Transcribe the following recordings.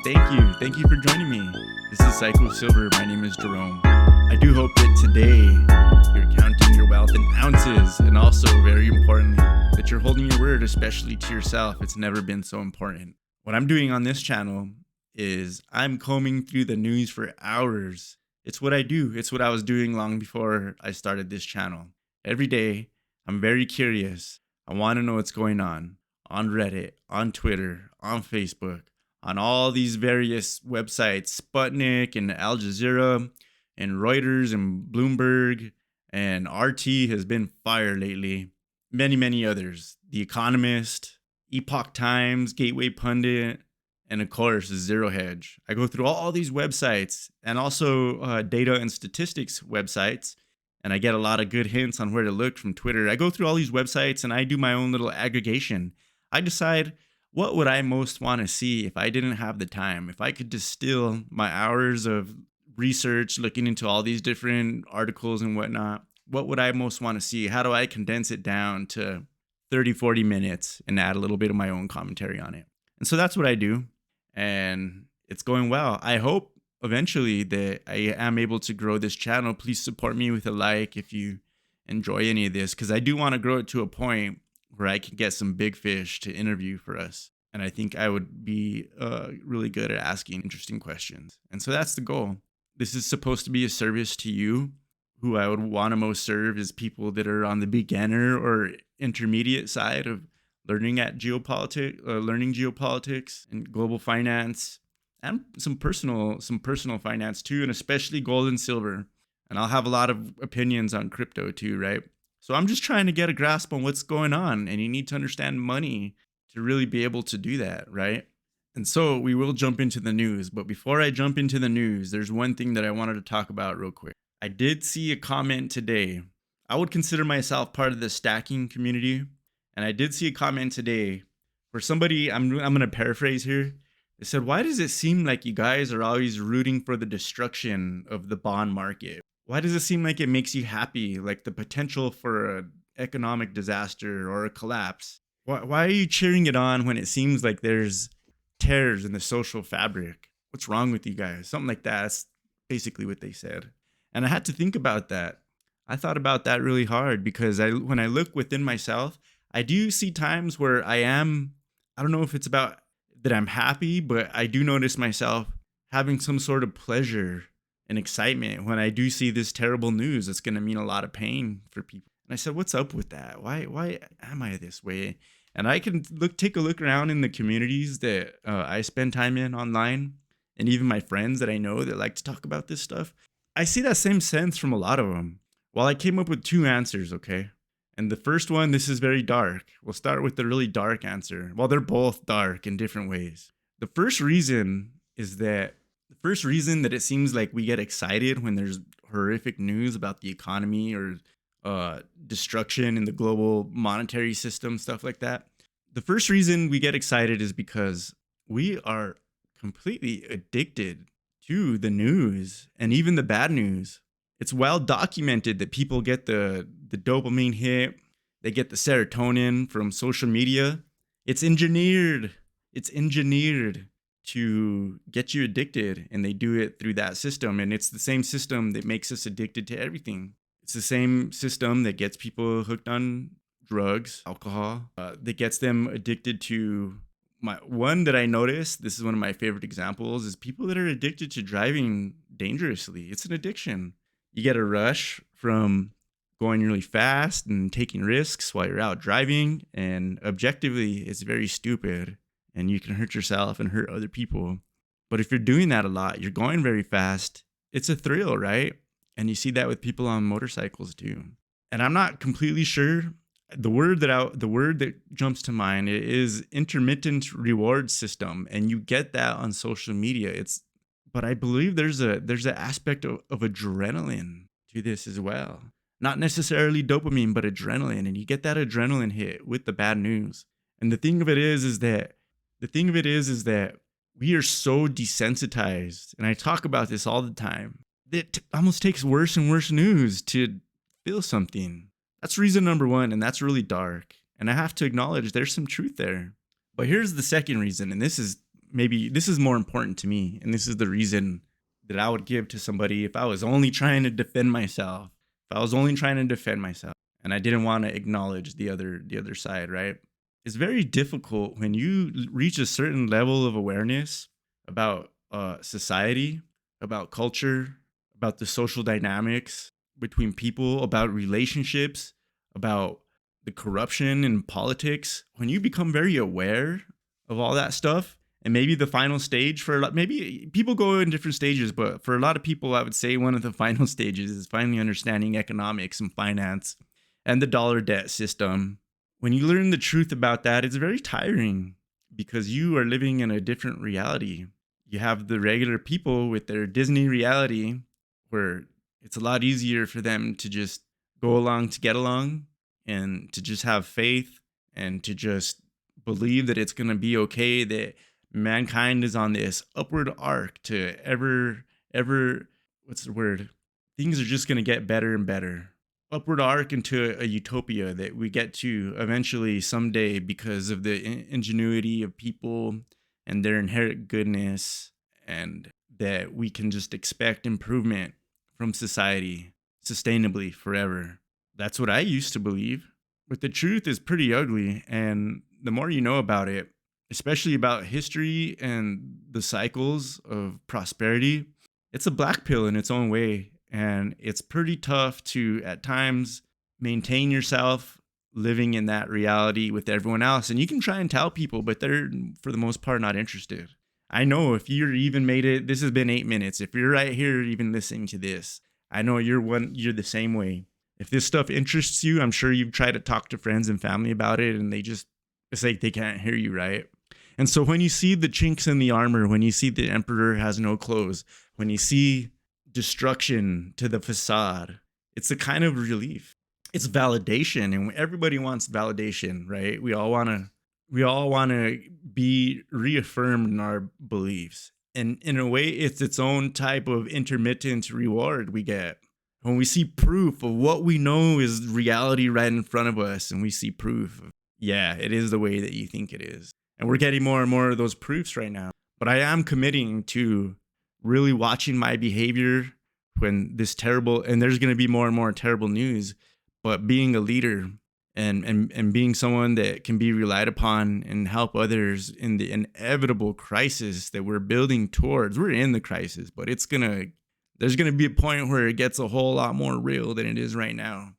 Thank you. Thank you for joining me. This is Psycho Silver. My name is Jerome. I do hope that today you're counting your wealth in ounces, and also, very importantly, that you're holding your word, especially to yourself. It's never been so important. What I'm doing on this channel is I'm combing through the news for hours. It's what I do. It's what I was doing long before I started this channel. Every day, I'm very curious. I want to know what's going on Reddit, on Twitter, on Facebook, on all these various websites, Sputnik and Al Jazeera and Reuters and Bloomberg, and RT has been fire lately. Many others. The Economist, Epoch Times, Gateway Pundit, and of course, Zero Hedge. I go through all these websites and also data and statistics websites, and I get a lot of good hints on where to look from Twitter. I go through all these websites and I do my own little aggregation. I decide what would I most want to see if I didn't have the time, if I could distill my hours of research, looking into all these different articles and whatnot. What would I most want to see? How do I condense it down to 30, 40 minutes and add a little bit of my own commentary on it? And so that's what I do. And it's going well. I hope eventually that I am able to grow this channel. Please support me with a like if you enjoy any of this, because I do want to grow it to a point where I can get some big fish to interview for us. And I think I would be really good at asking interesting questions. And so that's the goal. This is supposed to be a service to you. Who I would want to most serve is people that are on the beginner or intermediate side of learning geopolitics and global finance, and some personal finance too, and especially gold and silver. And I'll have a lot of opinions on crypto too, right? So I'm just trying to get a grasp on what's going on, and you need to understand money to really be able to do that, right? And so we will jump into the news, but before I jump into the news, there's one thing that I wanted to talk about real quick. I did see a comment today. I would consider myself part of the stacking community, and I did see a comment today where somebody, I'm going to paraphrase here. They said, "Why does it seem like you guys are always rooting for the destruction of the bond market? Why does it seem like it makes you happy, like the potential for an economic disaster or a collapse? Why are you cheering it on when it seems like there's tears in the social fabric? What's wrong with you guys?" Something like that. That's basically what they said. And I had to think about that. I thought about that really hard because when I look within myself, I do see times where I don't know if it's about that I'm happy, but I do notice myself having some sort of pleasure and excitement when I do see this terrible news. It's going to mean a lot of pain for people. And I said, what's up with that? Why am I this way? And I can take a look around in the communities that I spend time in online, and even my friends that I know that like to talk about this stuff. I see that same sense from a lot of them. Well, I came up with two answers, okay? And the first one, this is very dark. We'll start with the really dark answer. Well, they're both dark in different ways. The first reason that it seems like we get excited when there's horrific news about the economy or destruction in the global monetary system, stuff like that. The first reason we get excited is because we are completely addicted to the news, and even the bad news. It's well documented that people get the dopamine hit, they get the serotonin from social media. It's engineered to get you addicted, and they do it through that system. And it's the same system that makes us addicted to everything. It's the same system that gets people hooked on drugs, alcohol, that gets them addicted to one that I noticed. This is one of my favorite examples, is people that are addicted to driving dangerously. It's an addiction. You get a rush from going really fast and taking risks while you're out driving, and objectively it's very stupid, and you can hurt yourself and hurt other people. But if you're doing that a lot, you're going very fast, it's a thrill, right? And you see that with people on motorcycles too. And I'm not completely sure. The word that jumps to mind is intermittent reward system, and you get that on social media. But I believe there's an aspect of adrenaline to this as well. Not necessarily dopamine, but adrenaline, and you get that adrenaline hit with the bad news. And the thing of it is that we are so desensitized, and I talk about this all the time. It almost takes worse and worse news to feel something. That's reason number one, and that's really dark. And I have to acknowledge there's some truth there. But here's the second reason, and this is maybe this is more important to me, and this is the reason that I would give to somebody if I was only trying to defend myself. If I was only trying to defend myself and I didn't want to acknowledge the other side, right? It's very difficult when you reach a certain level of awareness about society, about culture, about the social dynamics between people, about relationships, about the corruption in politics. When you become very aware of all that stuff, and maybe the final stage for a lot, maybe people go in different stages, but for a lot of people, I would say one of the final stages is finally understanding economics and finance and the dollar debt system. When you learn the truth about that, it's very tiring because you are living in a different reality. You have the regular people with their Disney reality where it's a lot easier for them to just go along to get along and to just have faith and to just believe that it's going to be okay, that mankind is on this upward arc to ever, what's the word? Things are just going to get better and better. Upward arc into a utopia that we get to eventually someday because of the ingenuity of people and their inherent goodness, and that we can just expect improvement from society sustainably forever. That's what I used to believe. But the truth is pretty ugly, and the more you know about it, especially about history and the cycles of prosperity, it's a black pill in its own way. And it's pretty tough to, at times, maintain yourself living in that reality with everyone else. And you can try and tell people, but they're, for the most part, not interested. I know if you're even made it, this has been 8 minutes. If you're right here even listening to this, I know you're the same way. If this stuff interests you, I'm sure you've tried to talk to friends and family about it, and it's like they can't hear you, right? And so when you see the chinks in the armor, when you see the emperor has no clothes, when you see destruction to the facade, it's a kind of relief. It's validation, and everybody wants validation, right? We all want to be reaffirmed in our beliefs. And in a way, it's its own type of intermittent reward we get. When we see proof of what we know is reality right in front of us, and we see proof of, yeah, it is the way that you think it is. And we're getting more and more of those proofs right now. But I am committing to really watching my behavior when this terrible, and there's going to be more and more terrible news, but being a leader and being someone that can be relied upon and help others in the inevitable crisis that we're building towards. We're in the crisis, but there's going to be a point where it gets a whole lot more real than it is right now.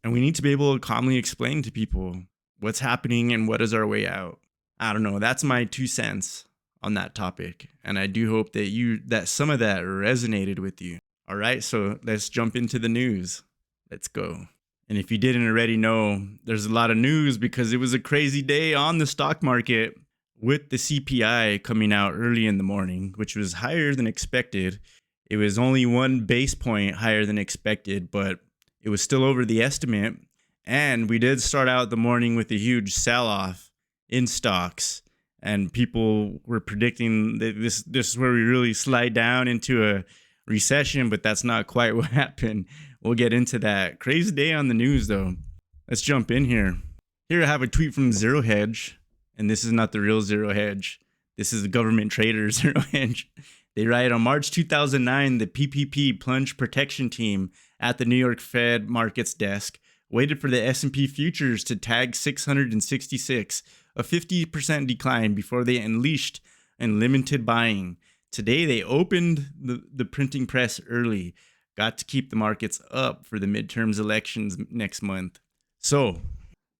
And we need to be able to calmly explain to people what's happening and what is our way out. I don't know. That's my 2 cents on that topic. And I do hope that some of that resonated with you. All right. So let's jump into the news. Let's go. And if you didn't already know, there's a lot of news because it was a crazy day on the stock market with the CPI coming out early in the morning, which was higher than expected. It was only 1 base point higher than expected, but it was still over the estimate. And we did start out the morning with a huge sell-off in stocks, and people were predicting that this is where we really slide down into a recession, but that's not quite what happened. We'll get into that. Crazy day on the news, though. Let's jump in here. Here I have a tweet from Zero Hedge, and this is not the real Zero Hedge. This is the government trader Zero Hedge. They write, on March 2009, the PPP Plunge Protection Team at the New York Fed Markets Desk waited for the S&P futures to tag 666, a 50% decline before they unleashed unlimited buying. Today, they opened the printing press early, got to keep the markets up for the midterms elections next month. So,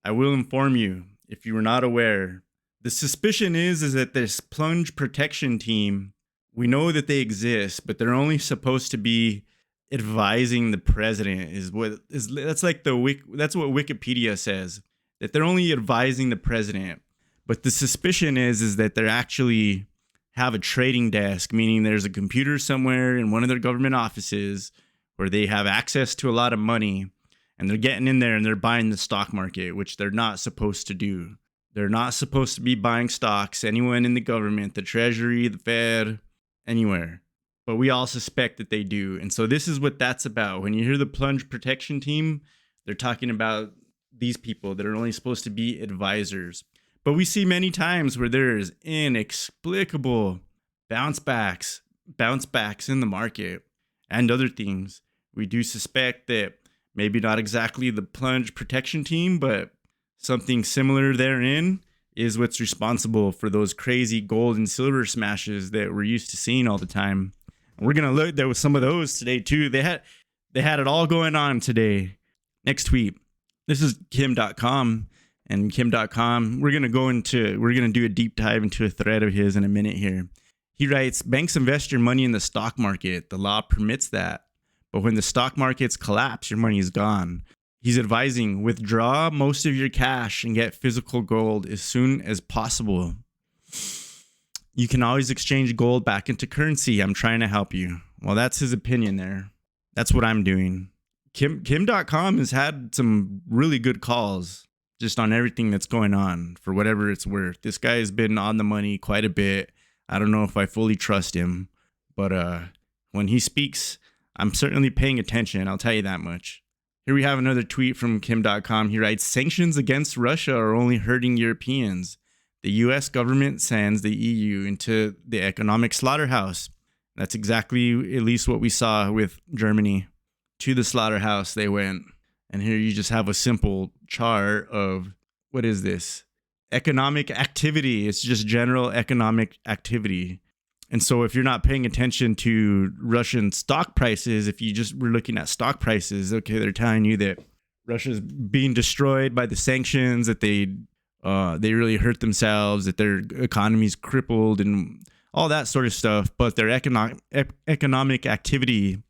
I will inform you, if you were not aware, the suspicion is that this Plunge Protection Team, we know that they exist, but they're only supposed to be advising the president. That's what Wikipedia says, that they're only advising the president. But the suspicion is that they're actually have a trading desk, meaning there's a computer somewhere in one of their government offices where they have access to a lot of money, and they're getting in there and they're buying the stock market, which they're not supposed to do. They're not supposed to be buying stocks, anyone in the government, the Treasury, the Fed, anywhere. But we all suspect that they do. And so this is what that's about. When you hear the Plunge Protection Team, they're talking about these people that are only supposed to be advisors. But we see many times where there's inexplicable bounce backs in the market and other things. We do suspect that maybe not exactly the plunge protection team, but something similar therein is what's responsible for those crazy gold and silver smashes that we're used to seeing all the time. And we're gonna look. There was some of those today too. They had it all going on today. Next tweet. This is Kim.com. And Kim.com, we're going to do a deep dive into a thread of his in a minute here. He writes, banks invest your money in the stock market. The law permits that. But when the stock markets collapse, your money is gone. He's advising, withdraw most of your cash and get physical gold as soon as possible. You can always exchange gold back into currency. I'm trying to help you. Well, that's his opinion there. That's what I'm doing. Kim.com has had some really good calls just on everything that's going on, for whatever it's worth. This guy has been on the money quite a bit. I don't know if I fully trust him, but when he speaks, I'm certainly paying attention. I'll tell you that much. Here we have another tweet from Kim.com. He writes, sanctions against Russia are only hurting Europeans. The US government sends the EU into the economic slaughterhouse. That's exactly at least what we saw with Germany. To the slaughterhouse they went. And here you just have a simple chart of, what is this? Economic activity. It's just general economic activity. And so if you're not paying attention to Russian stock prices, if you just were looking at stock prices, okay, they're telling you that Russia's being destroyed by the sanctions, that they really hurt themselves, that their economy's crippled and all that sort of stuff. But their economic activity,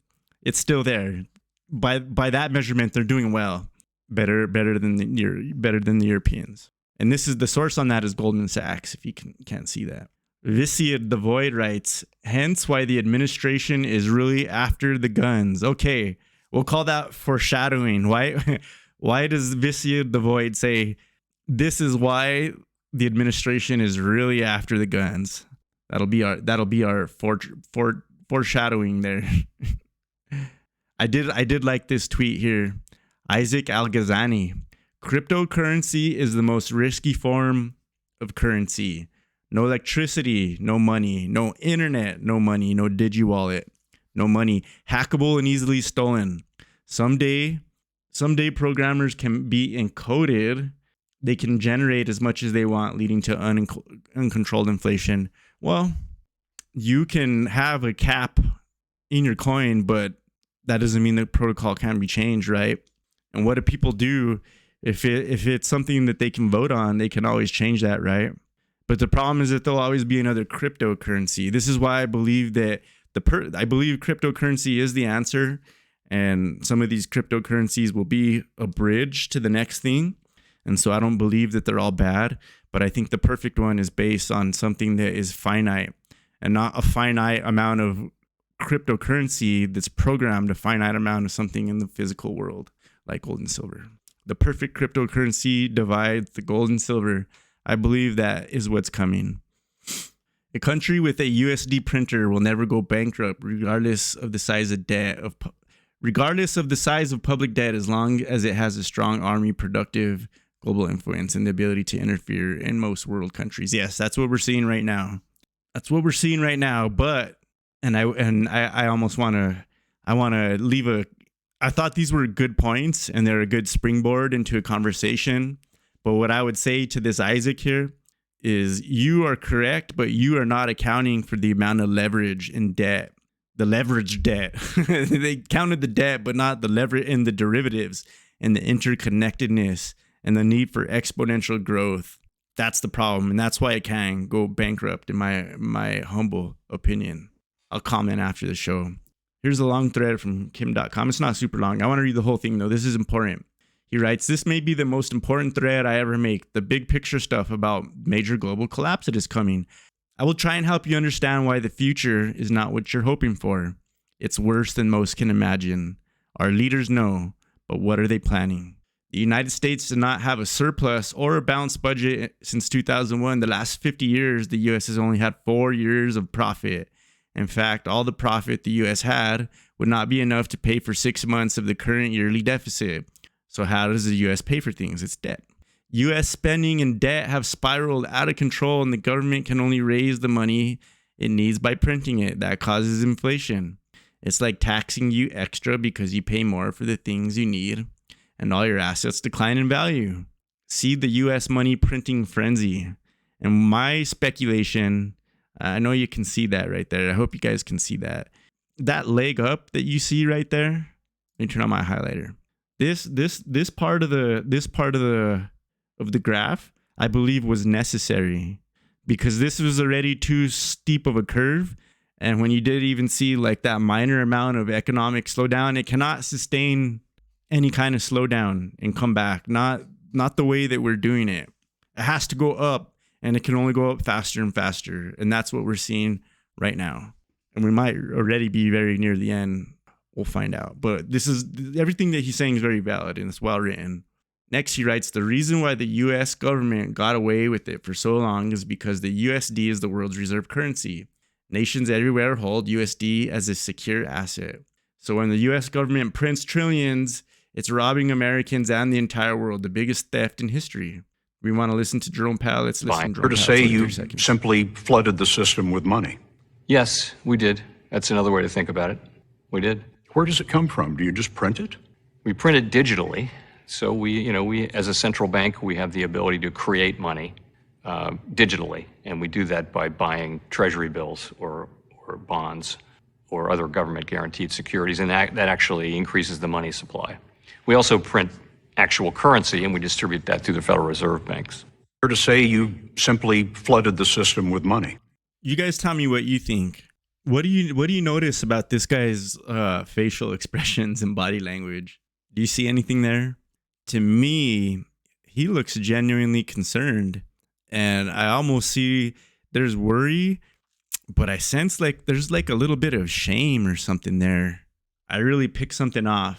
it's still there. By that measurement, they're doing well, better than the Europeans. And this is the source on that is Goldman Sachs. If you can't see that, Viciad the Void writes, hence why the administration is really after the guns. Okay, we'll call that foreshadowing. Why does Viciad the Void say this is why the administration is really after the guns? That'll be our foreshadowing there. I did like this tweet here. Isaac Al-Ghazani. Cryptocurrency is the most risky form of currency. No electricity, no money, no internet, no money, no digi-wallet, no money. Hackable and easily stolen. Someday programmers can be encoded. They can generate as much as they want, leading to uncontrolled inflation. Well, you can have a cap in your coin, but that doesn't mean the protocol can't be changed, right? And what do people do if it's something that they can vote on? They can always change that, right? But the problem is that there'll always be another cryptocurrency. This is why I believe that I believe cryptocurrency is the answer, and some of these cryptocurrencies will be a bridge to the next thing. And so I don't believe that they're all bad, but I think the perfect one is based on something that is finite and not a finite amount of cryptocurrency that's programmed a finite amount of something in the physical world, like gold and silver. The perfect cryptocurrency divides the gold and silver. I believe that is what's coming. A country with a USD printer will never go bankrupt, regardless of the size of public debt, as long as it has a strong army, productive global influence, and the ability to interfere in most world countries. Yes, that's what we're seeing right now. But I almost want to leave I thought these were good points and they're a good springboard into a conversation. But what I would say to this Isaac here is you are correct, but you are not accounting for the amount of leverage in debt, the leverage debt. They counted the debt, but not the leverage in the derivatives and the interconnectedness and the need for exponential growth. That's the problem. And that's why it can go bankrupt, in my humble opinion. I'll comment after the show. Here's a long thread from Kim.com. It's not super long. I want to read the whole thing, though. This is important. He writes, this may be the most important thread I ever make. The big picture stuff about major global collapse that is coming. I will try and help you understand why the future is not what you're hoping for. It's worse than most can imagine. Our leaders know, but what are they planning? The United States did not have a surplus or a balanced budget since 2001. The last 50 years, the U.S. has only had 4 years of profit. In fact, all the profit the U.S. had would not be enough to pay for 6 months of the current yearly deficit. So how does the U.S. pay for things? It's debt. US spending and debt have spiraled out of control, and the government can only raise the money it needs by printing it. That causes inflation. It's like taxing you extra because you pay more for the things you need, and all your assets decline in value. See the US money printing frenzy. And my speculation, I know you can see that right there. I hope you guys can see that. That leg up that you see right there. Let me turn on my highlighter. This part of the graph, I believe, was necessary because this was already too steep of a curve. And when you did even see like that minor amount of economic slowdown, it cannot sustain any kind of slowdown and come back. Not the way that we're doing it. It has to go up, and it can only go up faster and faster. And that's what we're seeing right now. And we might already be very near the end. We'll find out. But this is everything that he's saying is very valid and it's well written. Next, he writes, the reason why the US government got away with it for so long is because the USD is the world's reserve currency. Nations everywhere hold USD as a secure asset. So when the US government prints trillions, it's robbing Americans and the entire world, the biggest theft in history. We want to listen to Jerome Powell. Let's listen to Jerome Powell. To say you simply flooded the system with money. Yes, we did. That's another way to think about it. We did. Where does it come from? Do you just print it? We print it digitally. So we as a central bank, we have the ability to create money digitally. And we do that by buying treasury bills or bonds or other government guaranteed securities. And that actually increases the money supply. We also print actual currency and we distribute that through the Federal Reserve banks. Or to say you simply flooded the system with money. You guys tell me what you think. What do you notice about this guy's facial expressions and body language? Do you see anything there? To me, he looks genuinely concerned, and I almost see there's worry, but I sense like there's like a little bit of shame or something there. I really pick something up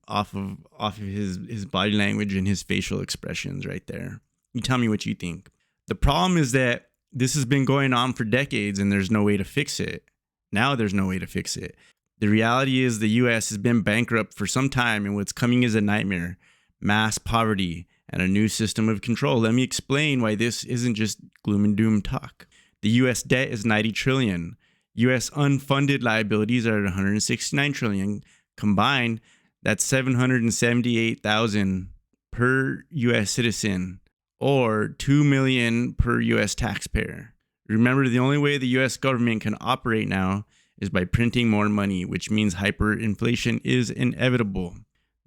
off of his body language and his facial expressions right there. You tell me what you think. The problem is that this has been going on for decades and there's no way to fix it. Now there's no way to fix it. The reality is the US has been bankrupt for some time, and what's coming is a nightmare, mass poverty, and a new system of control. Let me explain why this isn't just gloom and doom talk. The US debt is 90 trillion. US unfunded liabilities are 169 trillion. Combined, that's 778,000 per US citizen, or 2 million per US taxpayer. Remember, the only way the US government can operate now is by printing more money, which means hyperinflation is inevitable.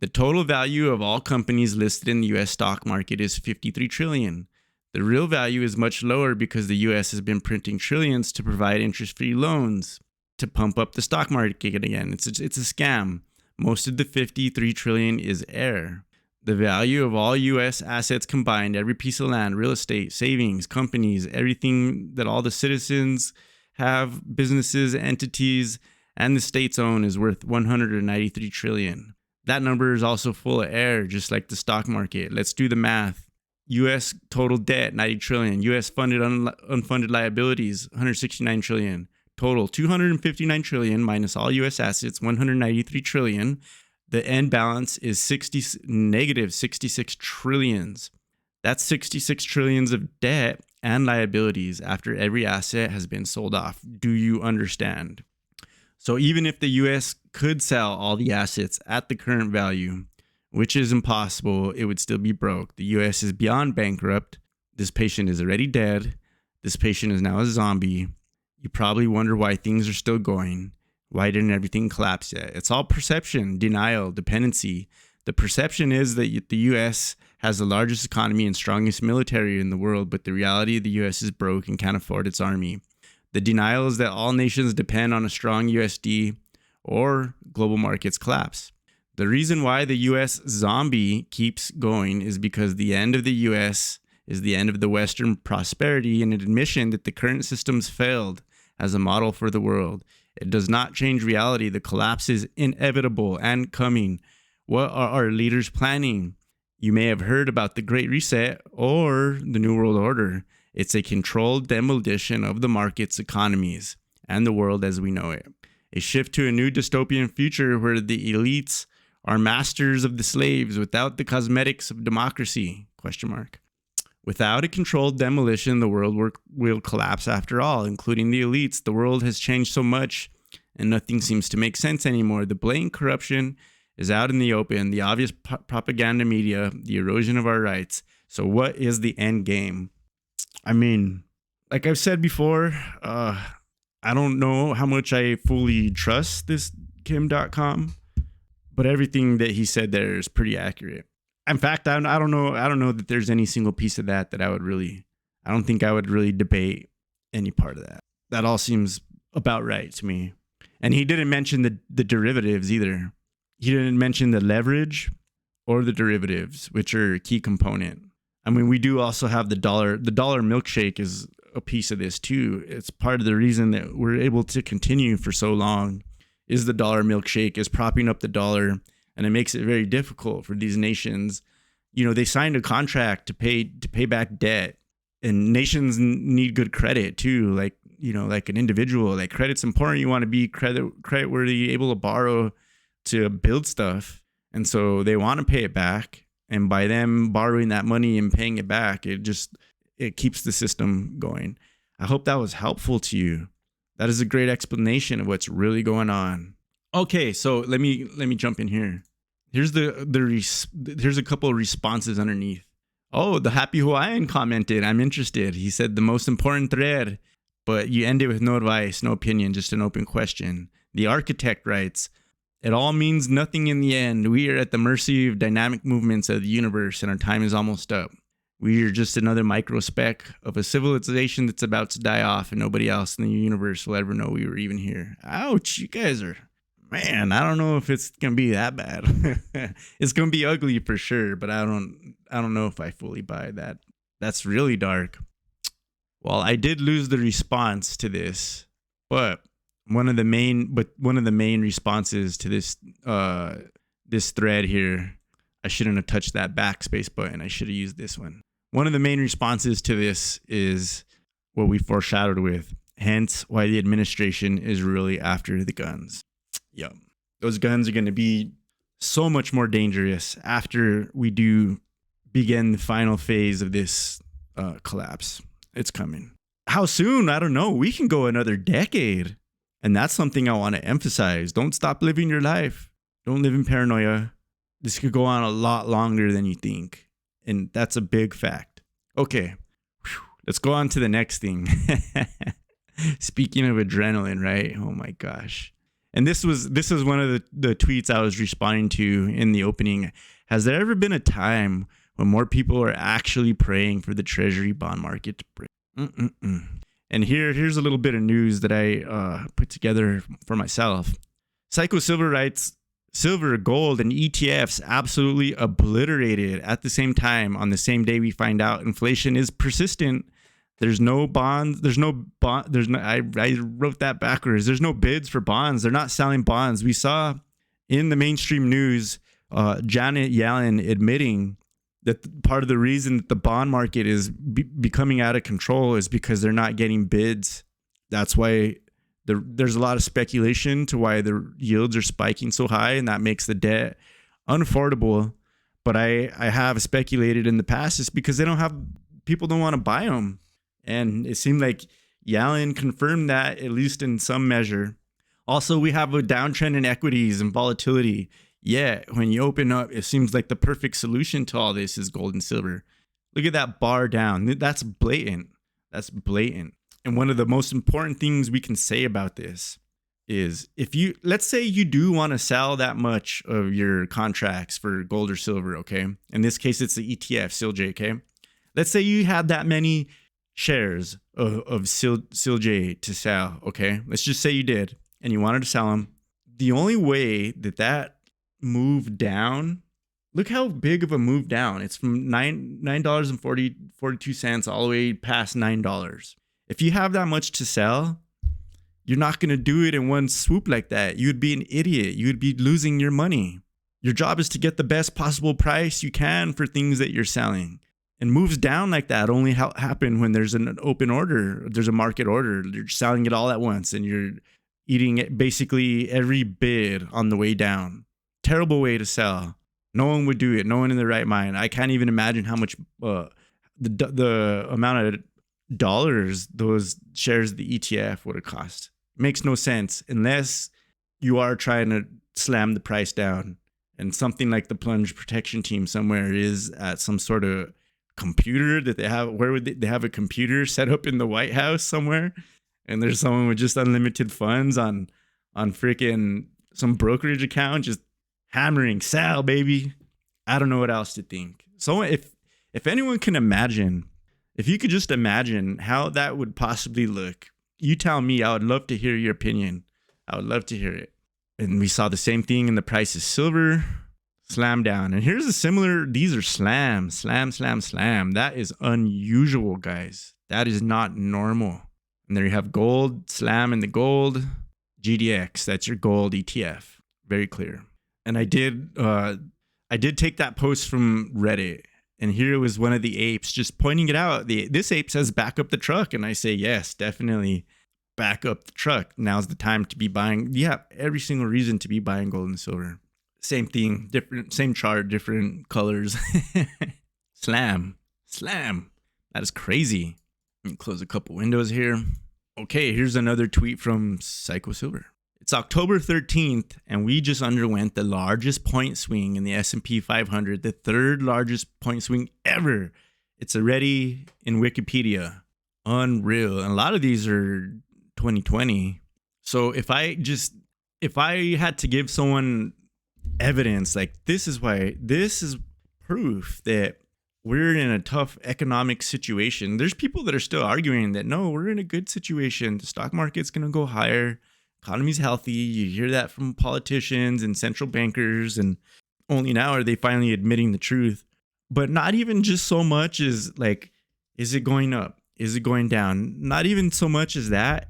The total value of all companies listed in the US stock market is 53 trillion. The real value is much lower because the US has been printing trillions to provide interest-free loans to pump up the stock market again. It's a scam. Most of the 53 trillion is air. The value of all US assets combined, every piece of land, real estate, savings, companies, everything that all the citizens have, businesses, entities, and the states own, is worth 193 trillion. That number is also full of air, just like the stock market. Let's do the math. US total debt, 90 trillion. US funded unfunded liabilities, 169 trillion. Total, 259 trillion minus all US assets, 193 trillion. The end balance is negative 66 trillions. That's 66 trillions of debt and liabilities after every asset has been sold off. Do you understand? So even if the US could sell all the assets at the current value, which is impossible, it would still be broke. The US is beyond bankrupt. This patient is already dead. This patient is now a zombie. You probably wonder why things are still going. Why didn't everything collapse yet? It's all perception, denial, dependency. The perception is that the US has the largest economy and strongest military in the world, but the reality the US is broke and can't afford its army. The denial is that all nations depend on a strong USD or global markets collapse. The reason why the US zombie keeps going is because the end of the US is the end of the Western prosperity and an admission that the current systems failed as a model for the world. It does not change reality. The collapse is inevitable and coming. What are our leaders planning? You may have heard about the Great Reset or the New World Order. It's a controlled demolition of the markets, economies, and the world as we know it. A shift to a new dystopian future where the elites are masters of the slaves without the cosmetics of democracy? ? Without a controlled demolition, the world will collapse after all, including the elites. The world has changed so much and nothing seems to make sense anymore. The blatant corruption is out in the open, the obvious propaganda media, the erosion of our rights. So what is the end game? I mean, like I've said before, I don't know how much I fully trust this Kim.com, but everything that he said there is pretty accurate. In fact, I don't know that there's any single piece of that I don't think I would really debate any part of that. That all seems about right to me. And he didn't mention the derivatives either. He didn't mention the leverage or the derivatives, which are a key component. I mean, we do also have the dollar. The dollar milkshake is a piece of this too. It's part of the reason that we're able to continue for so long is the dollar milkshake is propping up the dollar. And it makes it very difficult for these nations. You know, they signed a contract to pay back debt, and nations need good credit too. Like, you know, like an individual, like credit's important. You want to be credit worthy, able to borrow to build stuff. And so they want to pay it back. And by them borrowing that money and paying it back, it keeps the system going. I hope that was helpful to you. That is a great explanation of what's really going on. Okay, so let me jump in here. Here's here's a couple of responses underneath. Oh, the Happy Hawaiian commented, I'm interested. He said the most important thread, but you end it with no advice, no opinion, just an open question. The Architect writes, it all means nothing in the end. We are at the mercy of dynamic movements of the universe, and our time is almost up. We are just another micro speck of a civilization that's about to die off, and nobody else in the universe will ever know we were even here. Ouch, you guys are... Man, I don't know if it's gonna be that bad. It's gonna be ugly for sure, but I don't know if I fully buy that. That's really dark. Well, I did lose the response to this, but one of the main responses to this thread here, I shouldn't have touched that backspace button. I should have used this one. One of the main responses to this is what we foreshadowed with, hence why the administration is really after the guns. Yeah, those guns are going to be so much more dangerous after we do begin the final phase of this collapse. It's coming. How soon? I don't know. We can go another decade. And that's something I want to emphasize. Don't stop living your life. Don't live in paranoia. This could go on a lot longer than you think. And that's a big fact. Okay, let's go on to the next thing. Speaking of adrenaline, right? Oh my gosh. And this was one of the tweets I was responding to in the opening. Has there ever been a time when more people are actually praying for the Treasury bond market to break? And here's a little bit of news that I put together for myself. Psycho Silver writes, silver, gold, and ETFs absolutely obliterated at the same time. On the same day we find out inflation is persistent. There's no bonds. I wrote that backwards. There's no bids for bonds. They're not selling bonds. We saw in the mainstream news, Janet Yellen admitting that part of the reason that the bond market is becoming out of control is because they're not getting bids. That's why there's a lot of speculation to why the yields are spiking so high, and that makes the debt unaffordable. But I have speculated in the past it's because people don't want to buy them. And it seemed like Yellen confirmed that, at least in some measure. Also, we have a downtrend in equities and volatility. Yet, when you open up, it seems like the perfect solution to all this is gold and silver. Look at that bar down. That's blatant. That's blatant. And one of the most important things we can say about this is let's say you do want to sell that much of your contracts for gold or silver, okay? In this case, it's the ETF, SILJ, okay? Let's say you had that many shares of SILJ to sell, okay? Let's just say you did, and you wanted to sell them. The only way that moved down, look how big of a move down. It's from $9.42 all the way past $9. If you have that much to sell, you're not going to do it in one swoop like that. You'd be an idiot. You would be losing your money. Your job is to get the best possible price you can for things that you're selling. And moves down like that only happen when there's an open order. There's a market order. You're selling it all at once, and you're eating it basically every bid on the way down. Terrible way to sell. No one would do it. No one in their right mind. I can't even imagine how much the amount of dollars those shares of the ETF would have cost. Makes no sense unless you are trying to slam the price down. And something like the Plunge Protection Team somewhere is at some sort of computer that they have. Where would they have a computer set up in the White House somewhere? And there's someone with just unlimited funds on freaking some brokerage account just hammering sell, baby. I don't know what else to think. So if anyone can imagine, if you could just imagine how that would possibly look, you tell me. I would love to hear your opinion. I would love to hear it. And we saw the same thing in the price of silver. Slam down. And here's a similar, these are slam. That is unusual, guys. That is not normal. And there you have gold, slam in the gold. GDX, that's your gold ETF. Very clear. And I did take that post from Reddit. And here was one of the apes just pointing it out. This ape says back up the truck. And I say, yes, definitely. Back up the truck. Now's the time to be buying. You have every single reason to be buying gold and silver. Same thing, same chart, different colors. Slam. That is crazy. Let me close a couple windows here. Okay, here's another tweet from Psycho Silver. It's October 13th, and we just underwent the largest point swing in the S&P 500, the third largest point swing ever. It's already in Wikipedia. Unreal. And a lot of these are 2020. So if I had to give someone evidence, like this is proof that we're in a tough economic situation. There's people that are still arguing that no, we're in a good situation. The stock market's going to go higher. Economy's healthy. You hear that from politicians and central bankers, and only now are they finally admitting the truth. But not even just so much as like, is it going up? Is it going down? Not even so much as that.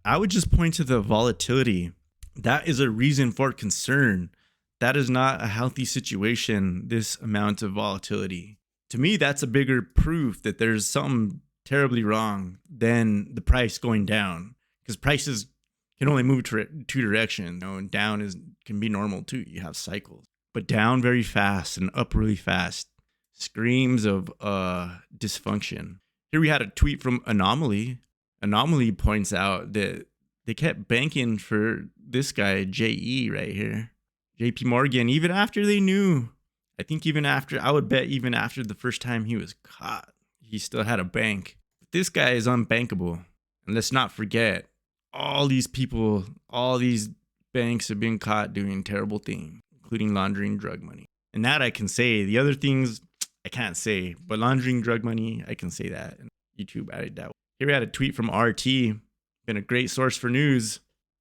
I would just point to the volatility. That is a reason for concern. That is not a healthy situation, this amount of volatility. To me, that's a bigger proof that there's something terribly wrong than the price going down. Because prices can only move two directions. And down can be normal too. You have cycles. But down very fast and up really fast. Screams of dysfunction. Here we had a tweet from Anomaly. Anomaly points out that they kept banking for this guy, JE, right here. JP Morgan, even after they knew. I think I would bet even after the first time he was caught, he still had a bank. But this guy is unbankable. And let's not forget, all these people, all these banks have been caught doing terrible things, including laundering drug money. And that I can say. The other things I can't say, but laundering drug money, I can say that. And YouTube added that. Here we had a tweet from RT, been a great source for news.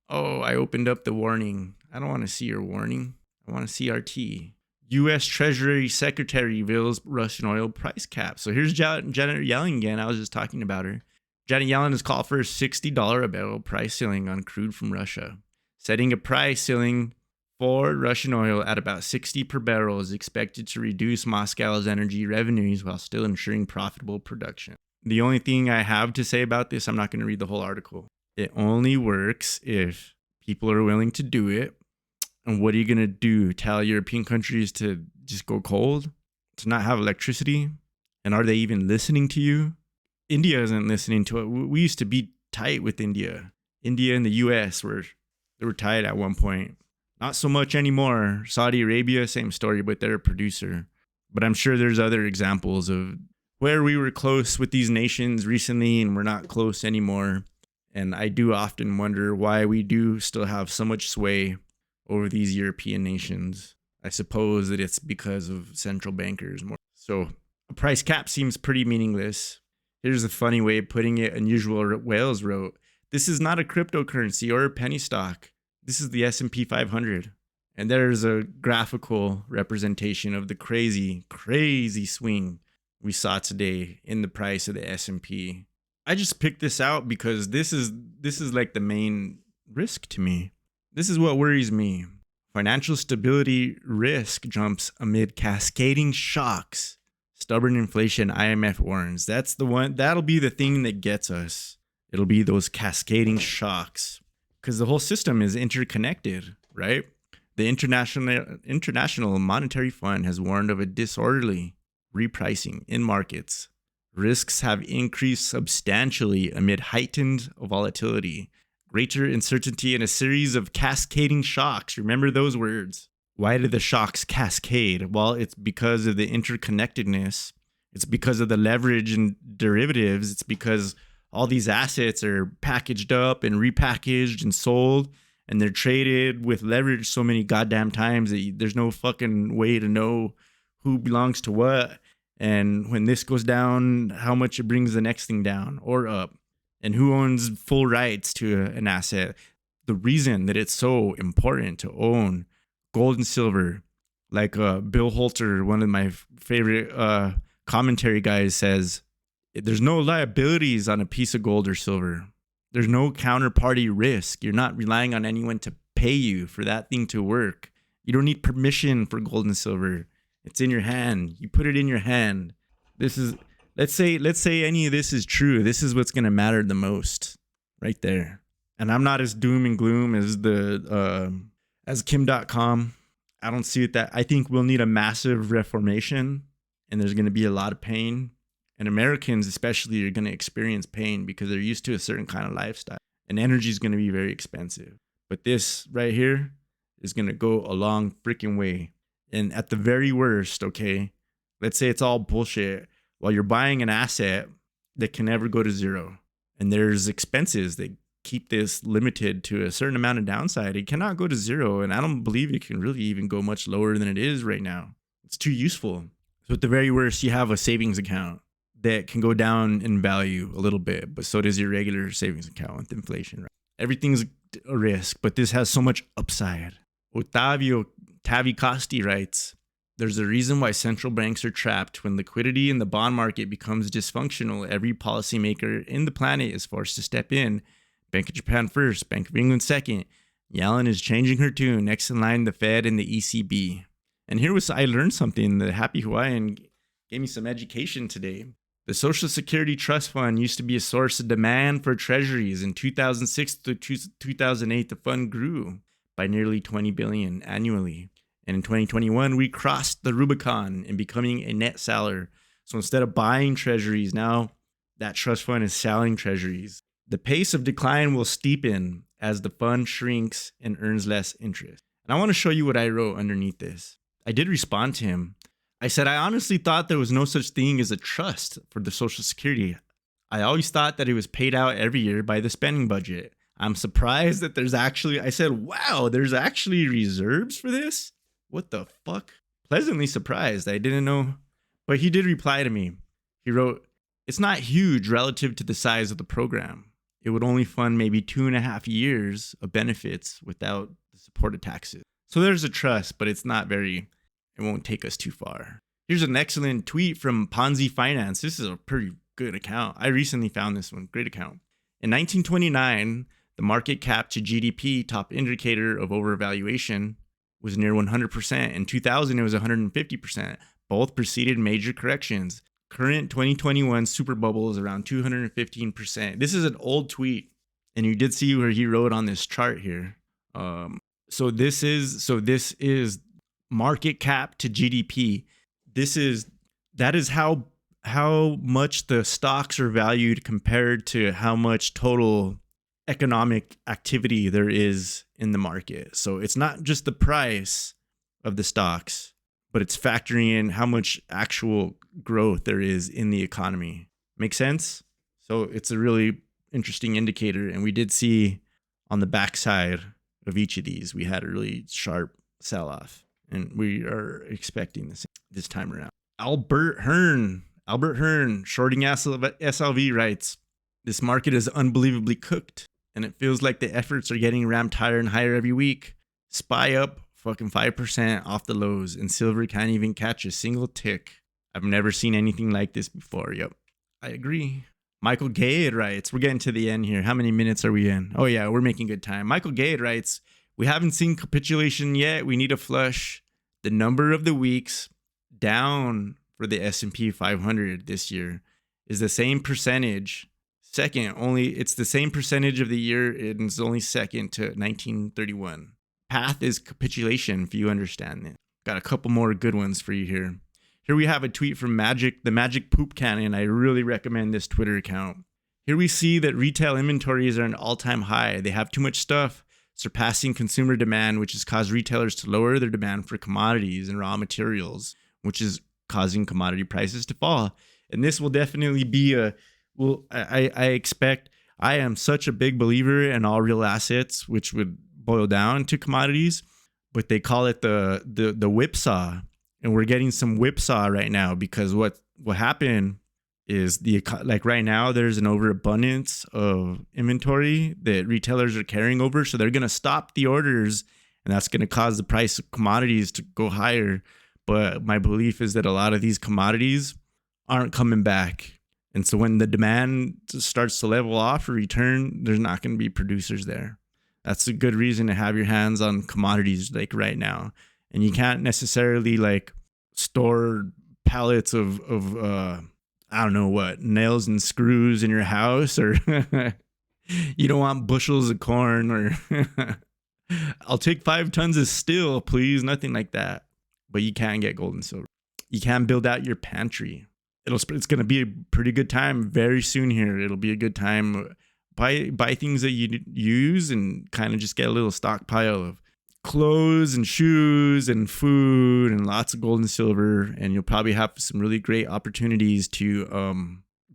Oh, I opened up the warning. I don't want to see your warning. I want to see RT. U.S. Treasury Secretary reveals Russian oil price cap. So here's Janet Yellen again. I was just talking about her. Janet Yellen has called for a $60 a barrel price ceiling on crude from Russia. Setting a price ceiling for Russian oil at about $60 per barrel is expected to reduce Moscow's energy revenues while still ensuring profitable production. The only thing I have to say about this, I'm not going to read the whole article. It only works if people are willing to do it. And what are you going to do? Tell European countries to just go cold? To not have electricity? And are they even listening to you? India isn't listening to it. We used to be tight with India. India and the US they were tight at one point. Not so much anymore. Saudi Arabia, same story, but they're a producer. But I'm sure there's other examples of where we were close with these nations recently and we're not close anymore. And I do often wonder why we do still have so much sway over these European nations. I suppose that it's because of central bankers more. So a price cap seems pretty meaningless. Here's a funny way of putting it. Unusual Whales wrote, this is not a cryptocurrency or a penny stock. This is the S&P 500. And there's a graphical representation of the crazy, crazy swing we saw today in the price of the S&P. I just picked this out because this is like the main risk to me. This is what worries me. Financial stability risk jumps amid cascading shocks. Stubborn inflation, IMF warns. That's the one. That'll be the thing that gets us. It'll be those cascading shocks. Because the whole system is interconnected, right? The International Monetary Fund has warned of a disorderly repricing in markets. Risks have increased substantially amid heightened volatility, greater uncertainty, and a series of cascading shocks. Remember those words. Why do the shocks cascade? Well, it's because of the interconnectedness. It's because of the leverage and derivatives. It's because all these assets are packaged up and repackaged and sold, and they're traded with leverage so many goddamn times that there's no fucking way to know who belongs to what. And when this goes down, how much it brings the next thing down or up, and who owns full rights to an asset. The reason that it's so important to own gold and silver, like Bill Holter, one of my favorite commentary guys, says, there's no liabilities on a piece of gold or silver. There's no counterparty risk. You're not relying on anyone to pay you for that thing to work. You don't need permission for gold and silver. It's in your hand. You put it in your hand. This is, let's say any of this is true. This is what's going to matter the most right there. And I'm not as doom and gloom as as Kim.com. I don't see it that. I think we'll need a massive reformation, and there's going to be a lot of pain. And Americans especially are going to experience pain because they're used to a certain kind of lifestyle, and energy is going to be very expensive. But this right here is going to go a long freaking way. And at the very worst, okay, let's say it's all bullshit. While you're buying an asset that can never go to zero, and there's expenses that keep this limited to a certain amount of downside, it cannot go to zero. And I don't believe it can really even go much lower than it is right now. It's too useful. So at the very worst, you have a savings account that can go down in value a little bit, but so does your regular savings account with inflation. Right? Everything's a risk, but this has so much upside. Ottavio Tavicosti writes, there's a reason why central banks are trapped. When liquidity in the bond market becomes dysfunctional, every policymaker in the planet is forced to step in. Bank of Japan first, Bank of England second. Yellen is changing her tune. Next in line, the Fed and the ECB. And here was, I learned something. The Happy Hawaiian gave me some education today. The Social Security Trust Fund used to be a source of demand for treasuries. In 2006 to 2008, the fund grew by nearly $20 billion annually. And in 2021, we crossed the Rubicon in becoming a net seller. So instead of buying treasuries, now that trust fund is selling treasuries. The pace of decline will steepen as the fund shrinks and earns less interest. And I want to show you what I wrote underneath this. I did respond to him. I said, I honestly thought there was no such thing as a trust for the Social Security. I always thought that it was paid out every year by the spending budget. I'm surprised that there's actually, I said, wow, there's actually reserves for this? What the fuck? Pleasantly surprised. I didn't know. But he did reply to me. He wrote, it's not huge relative to the size of the program. It would only fund maybe 2.5 years of benefits without the support of taxes. So there's a trust, but it's not very, it won't take us too far. Here's an excellent tweet from Ponzi Finance. This is a pretty good account. I recently found this one. Great account. In 1929, the market cap to GDP, top indicator of overvaluation, was near 100%. In 2000, it was 150%. Both preceded major corrections. Current 2021 super bubble is around 215%. This is an old tweet, and you did see where he wrote on this chart here. So this is market cap to GDP. That is how much the stocks are valued compared to how much total economic activity there is in the market. So it's not just the price of the stocks, but it's factoring in how much actual growth there is in the economy. Make sense? So it's a really interesting indicator. And we did see on the backside of each of these, we had a really sharp sell-off. And we are expecting this time around. Albert Hearn, shorting SLV, writes, this market is unbelievably cooked, and it feels like the efforts are getting ramped higher and higher every week. SPY up fucking 5% off the lows, and silver can't even catch a single tick. I've never seen anything like this before. Yep, I agree. Michael Gade writes, we're getting to the end here. How many minutes are we in? Oh yeah, we're making good time. Michael Gade writes, we haven't seen capitulation yet. We need a flush. The number of the weeks down for the S&P 500 this year is the same percentage. It's the same percentage of the year. It's only second to 1931. path is capitulation, if you understand it. Got a couple more good ones for you here. Here we have a tweet from the Magic Poop Cannon. I really recommend this Twitter account. Here we see that retail inventories are an all-time high. They have too much stuff, surpassing consumer demand, which has caused retailers to lower their demand for commodities and raw materials, which is causing commodity prices to fall. And this will definitely be I am such a big believer in all real assets, which would boil down to commodities, but they call it the whipsaw. And we're getting some whipsaw right now because what happened is like right now there's an overabundance of inventory that retailers are carrying over. So they're going to stop the orders, and that's going to cause the price of commodities to go higher. But my belief is that a lot of these commodities aren't coming back. And so when the demand starts to level off or return, there's not going to be producers there. That's a good reason to have your hands on commodities like right now. And you can't necessarily like store pallets of I don't know what, nails and screws in your house, or you don't want bushels of corn, or I'll take 5 tons of steel, please. Nothing like that. But you can get gold and silver. You can build out your pantry. It's going to be a pretty good time very soon here. It'll be a good time. Buy things that you use and kind of just get a little stockpile of clothes and shoes and food and lots of gold and silver. And you'll probably have some really great opportunities to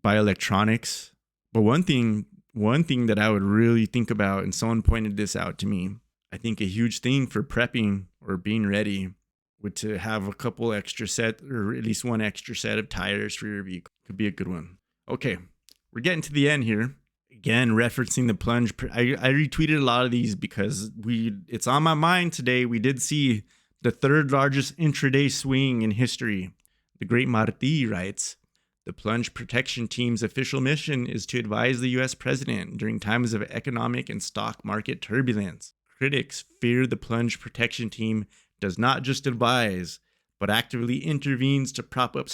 buy electronics. But one thing that I would really think about, and someone pointed this out to me, I think a huge thing for prepping or being ready would to have a couple extra set, or at least one extra set of tires for your vehicle. Could be a good one. Okay, we're getting to the end here. Again, referencing the plunge. I retweeted a lot of these because it's on my mind today. We did see the 3rd largest intraday swing in history. The Great Marti writes, the Plunge Protection Team's official mission is to advise the U.S. president during times of economic and stock market turbulence. Critics fear the Plunge Protection Team does not just advise, but actively intervenes to prop up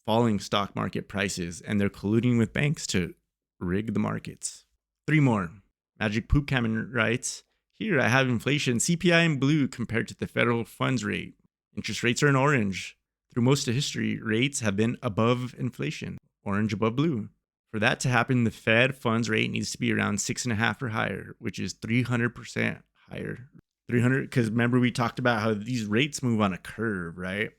falling stock market prices, and they're colluding with banks to rig the markets. 3 more. Magic Poop Cannon writes, here I have inflation, CPI in blue compared to the federal funds rate. Interest rates are in orange. Through most of history, rates have been above inflation, orange above blue. For that to happen, the Fed funds rate needs to be around 6.5 or higher, which is 300% higher. 300, because remember we talked about how these rates move on a curve, right?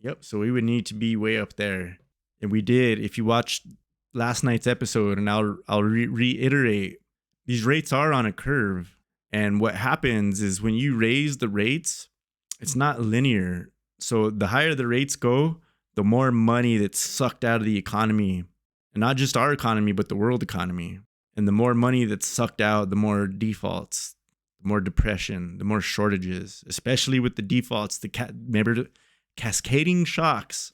Yep. So we would need to be way up there, and we did. If you watched last night's episode, and I'll reiterate, these rates are on a curve, and what happens is when you raise the rates, it's not linear. So the higher the rates go, the more money that's sucked out of the economy, and not just our economy, but the world economy. And the more money that's sucked out, the more defaults, the more depression, the more shortages, especially with the defaults. Remember the cascading shocks,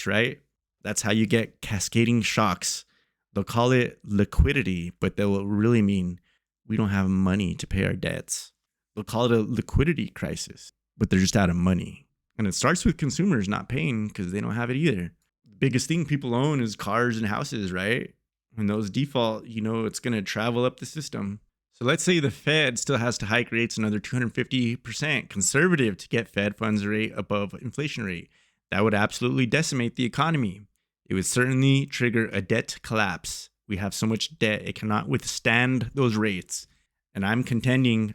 right? That's how you get cascading shocks. They'll call it liquidity, but they will really mean we don't have money to pay our debts. They'll call it a liquidity crisis, but they're just out of money. And it starts with consumers not paying because they don't have it either. The biggest thing people own is cars and houses, right? When those default, it's going to travel up the system. So let's say the Fed still has to hike rates another 250% conservative to get Fed funds rate above inflation rate. That would absolutely decimate the economy. It would certainly trigger a debt collapse. We have so much debt, it cannot withstand those rates. And I'm contending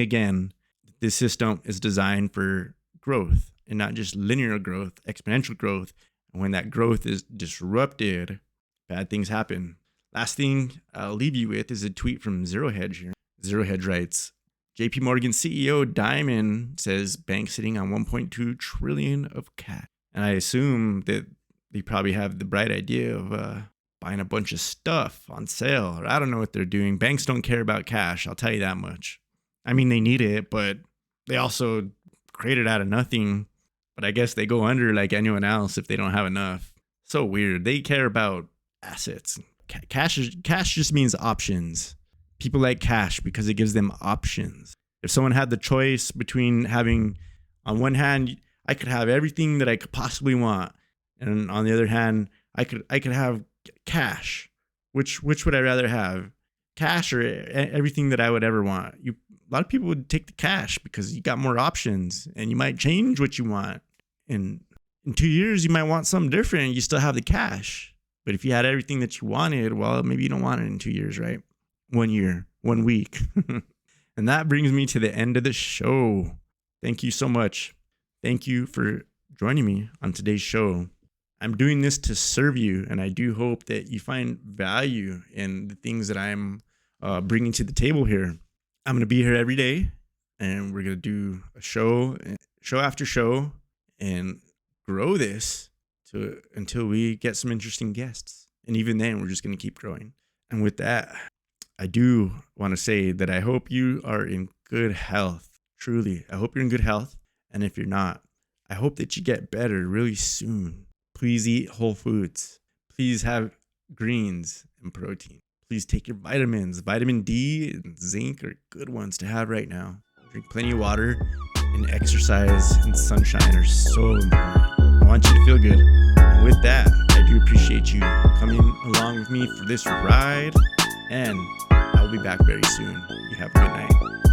again, this system is designed for growth and not just linear growth, exponential growth. And when that growth is disrupted, bad things happen. Last thing I'll leave you with is a tweet from Zero Hedge here. Zero Hedge writes, JP Morgan CEO Diamond says banks sitting on 1.2 trillion of cash. And I assume that they probably have the bright idea of buying a bunch of stuff on sale, or I don't know what they're doing. Banks don't care about cash, I'll tell you that much. I mean, they need it, but they also create it out of nothing. But I guess they go under like anyone else if they don't have enough. So weird. They care about assets. Cash just means options. People like cash because it gives them options. If someone had the choice between having, on one hand, I could have everything that I could possibly want, and on the other hand, I could have cash. Which would I rather have? cash or everything that I would ever want. A lot of people would take the cash because you got more options and you might change what you want. And in 2 years, you might want something different and you still have the cash. But if you had everything that you wanted, well, maybe you don't want it in 2 years, right? 1 year, 1 week. And that brings me to the end of the show. Thank you so much. Thank you for joining me on today's show. I'm doing this to serve you, and I do hope that you find value in the things that I'm bringing to the table here. I'm going to be here every day, and we're going to do a show after show and grow this until we get some interesting guests. And even then, we're just going to keep growing. And with that, I do want to say that I hope you are in good health. Truly, I hope you're in good health. And if you're not, I hope that you get better really soon. Please eat whole foods. Please have greens and protein. Please take your vitamins. Vitamin D and zinc are good ones to have right now. Drink plenty of water, and exercise and sunshine are so important. I want you to feel good. And with that, I do appreciate you coming along with me for this ride. And I will be back very soon. You have a good night.